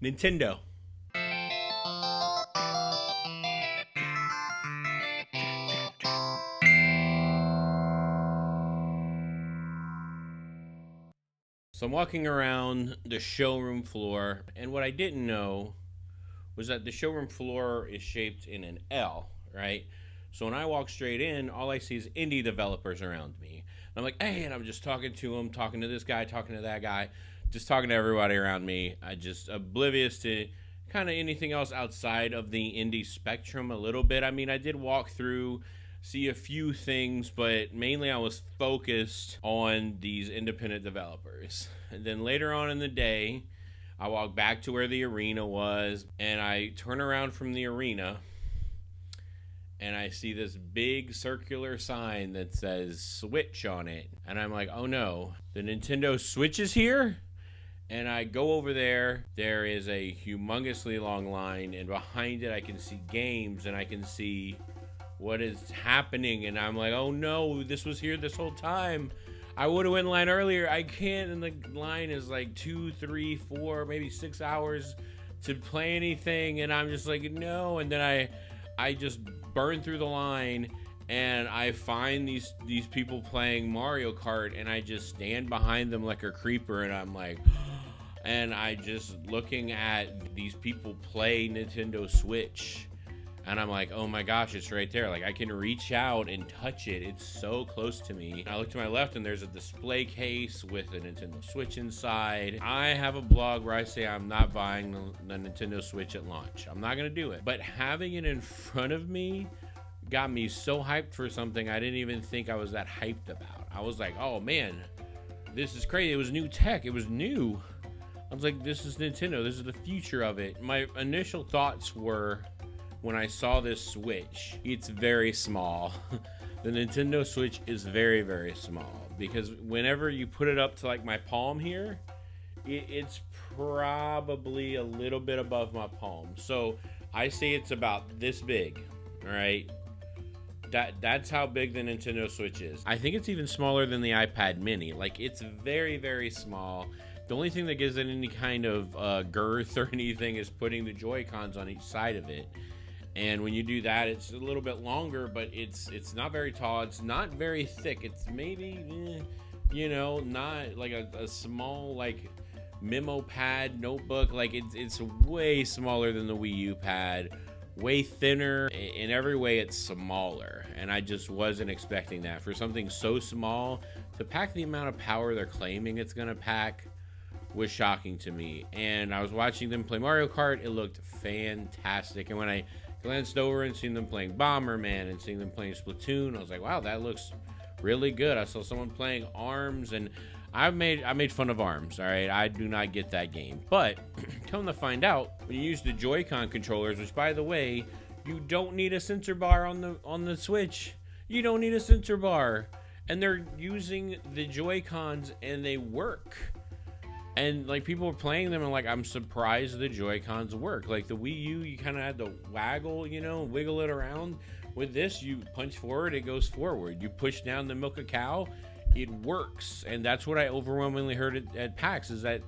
Nintendo. So I'm walking around the showroom floor, and what I didn't know was that the showroom floor is shaped in an L, right? So when I walk straight in, all I see is indie developers around me. And I'm like, hey, and I'm just talking to them, talking to this guy, talking to that guy, just talking to everybody around me. I just oblivious to kind of anything else outside of the indie spectrum a little bit. I mean, I did walk through, see a few things, but mainly I was focused on these independent developers. And then later on in the day, I walk back to where the arena was, and I turn around from the arena, and I see this big circular sign that says Switch on it. And I'm like, oh no, the Nintendo Switch is here? And I go over there. There is a humongously long line, and behind it I can see games, and I can see what is happening. And I'm like, oh no, this was here this whole time. I would have went in line earlier. I can't, and the line is like 2, 3, 4, maybe 6 hours to play anything. And I'm just like, no. And then I just burn through the line, and I find these people playing Mario Kart, and I just stand behind them like a creeper, and I'm like, and I just looking at these people play Nintendo Switch. And I'm like, oh my gosh, it's right there. Like, I can reach out and touch it. It's so close to me. I look to my left, and there's a display case with a Nintendo Switch inside. I have a blog where I say I'm not buying the Nintendo Switch at launch. I'm not going to do it. But having it in front of me got me so hyped for something I didn't even think I was that hyped about. I was like, oh man, this is crazy. It was new tech. It was new. I was like, this is Nintendo. This is the future of it. My initial thoughts were, when I saw this Switch, it's very small. The Nintendo Switch is very, very small, because whenever you put it up to like my palm here, it's probably a little bit above my palm. So I say it's about this big, all right? That's how big the Nintendo Switch is. I think it's even smaller than the iPad mini. Like, it's very, very small. The only thing that gives it any kind of girth or anything is putting the Joy-Cons on each side of it. And when you do that, it's a little bit longer, but it's not very tall. It's not very thick. It's maybe, not like a small, like, memo pad notebook. Like, it's way smaller than the Wii U pad, way thinner. In every way, it's smaller. And I just wasn't expecting that. For something so small, to pack the amount of power they're claiming it's going to pack was shocking to me. And I was watching them play Mario Kart. It looked fantastic. And when I glanced over and seen them playing Bomberman and seeing them playing Splatoon, I was like, wow, that looks really good. I saw someone playing ARMS, and I made fun of ARMS, all right? I do not get that game. But come to find out, when you use the Joy-Con controllers, which, by the way, you don't need a sensor bar on the Switch. You don't need a sensor bar. And they're using the Joy-Cons, and they work. And, like, people are playing them, and, like, I'm surprised the Joy-Cons work. Like, the Wii U, you kind of had to wiggle it around. With this, you punch forward, it goes forward. You push down to milk a cow, it works. And that's what I overwhelmingly heard at PAX, is that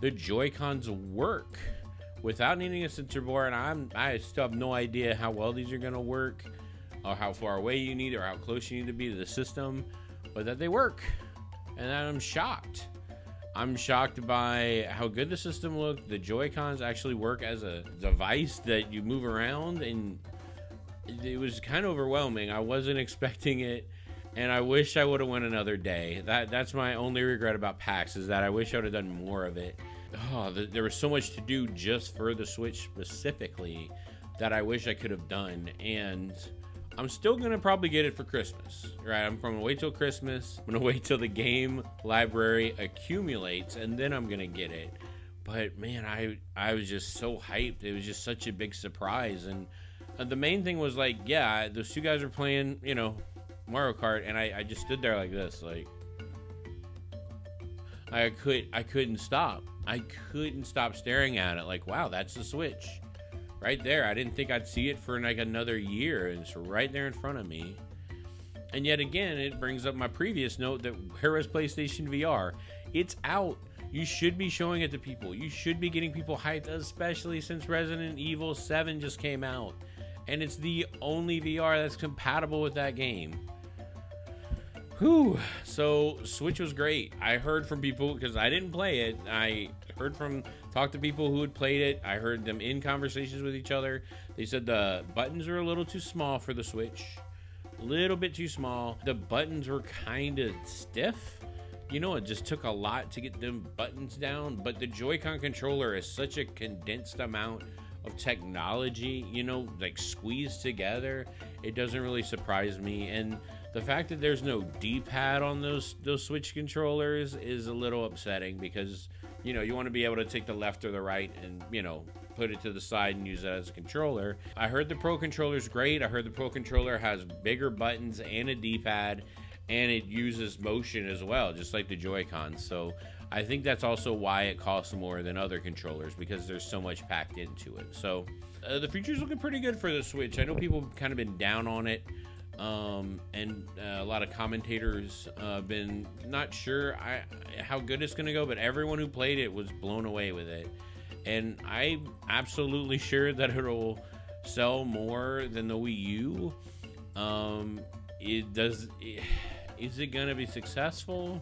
the Joy-Cons work without needing a sensor bar. And I still have no idea how well these are going to work, or how far away you need, or how close you need to be to the system, but that they work. And I'm shocked. I'm shocked by how good the system looked. The Joy-Cons actually work as a device that you move around, and it was kind of overwhelming. I wasn't expecting it, and I wish I would have went another day. That's my only regret about PAX, is that I wish I would have done more of it. Oh, there was so much to do just for the Switch specifically that I wish I could have done, and I'm still going to probably get it for Christmas, right? I'm going to wait till Christmas. I'm going to wait till the game library accumulates, and then I'm going to get it. But, man, I was just so hyped. It was just such a big surprise. And the main thing was, like, yeah, those two guys were playing, Mario Kart, and I just stood there like this, like, I couldn't stop. I couldn't stop staring at it, like, wow, that's the Switch. Right there. I didn't think I'd see it for like another year. It's right there in front of me. And yet again, it brings up my previous note that where is PlayStation VR? It's out. You should be showing it to people. You should be getting people hyped, especially since Resident Evil 7 just came out. And it's the only VR that's compatible with that game. Whew. So Switch was great. I heard from people, because I didn't play it. I talked to people who had played it. I heard them in conversations with each other. They said the buttons are a little too small for the Switch. A little bit too small. The buttons were kind of stiff. You know, it just took a lot to get them buttons down. But the Joy-Con controller is such a condensed amount of technology, you know, like squeezed together. It doesn't really surprise me. And the fact that there's no D-pad on those Switch controllers is a little upsetting, because, you know, you want to be able to take the left or the right and, you know, put it to the side and use it as a controller. I heard the Pro controller's great. I heard the Pro controller has bigger buttons and a D-pad, and it uses motion as well, just like the Joy-Con. So I think that's also why it costs more than other controllers, because there's so much packed into it. So the future's looking pretty good for the Switch. I know people have kind of been down on it. And a lot of commentators been not sure how good it's gonna go, but everyone who played it was blown away with it, and I'm absolutely sure that it'll sell more than the Wii U. Is it gonna be successful?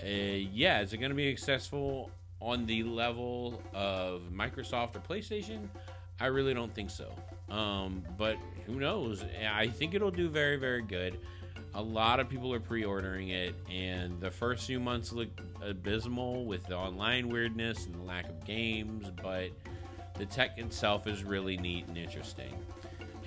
Yeah, is it gonna be successful on the level of Microsoft or PlayStation? I really don't think so. But who knows? I think it'll do very, very good. A lot of people are pre-ordering it, and the first few months look abysmal with the online weirdness and the lack of games, but the tech itself is really neat and interesting.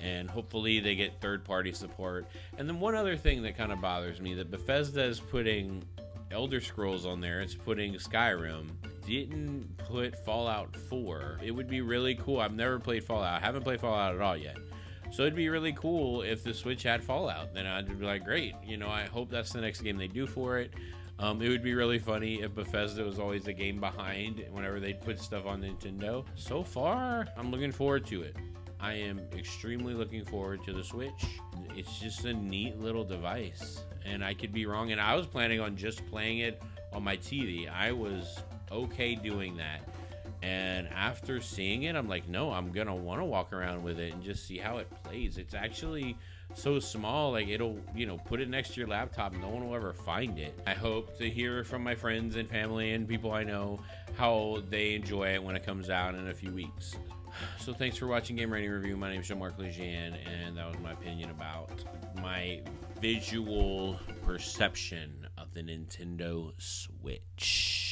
And hopefully they get third-party support. And then one other thing that kind of bothers me, that Bethesda is putting Elder Scrolls on there, it's putting Skyrim, didn't put Fallout 4. It would be really cool. I've never played Fallout. I haven't played Fallout at all yet. So it'd be really cool if the Switch had Fallout. Then I'd be like, great. You know, I hope that's the next game they do for it. It would be really funny if Bethesda was always the game behind whenever they put stuff on Nintendo. So far, I'm looking forward to it. I am extremely looking forward to the Switch. It's just a neat little device, and I could be wrong. And I was planning on just playing it on my TV. I was okay doing that, and after seeing it, I'm like, no, I'm gonna want to walk around with it and just see how it plays. It's actually so small, like it'll, you know, put it next to your laptop, no one will ever find it. I hope to hear from my friends and family and people I know how they enjoy it when it comes out in a few weeks. So thanks for watching Game Rating Review. My name is Jean-Marc Lejean, and that was my opinion about my visual perception of the Nintendo Switch.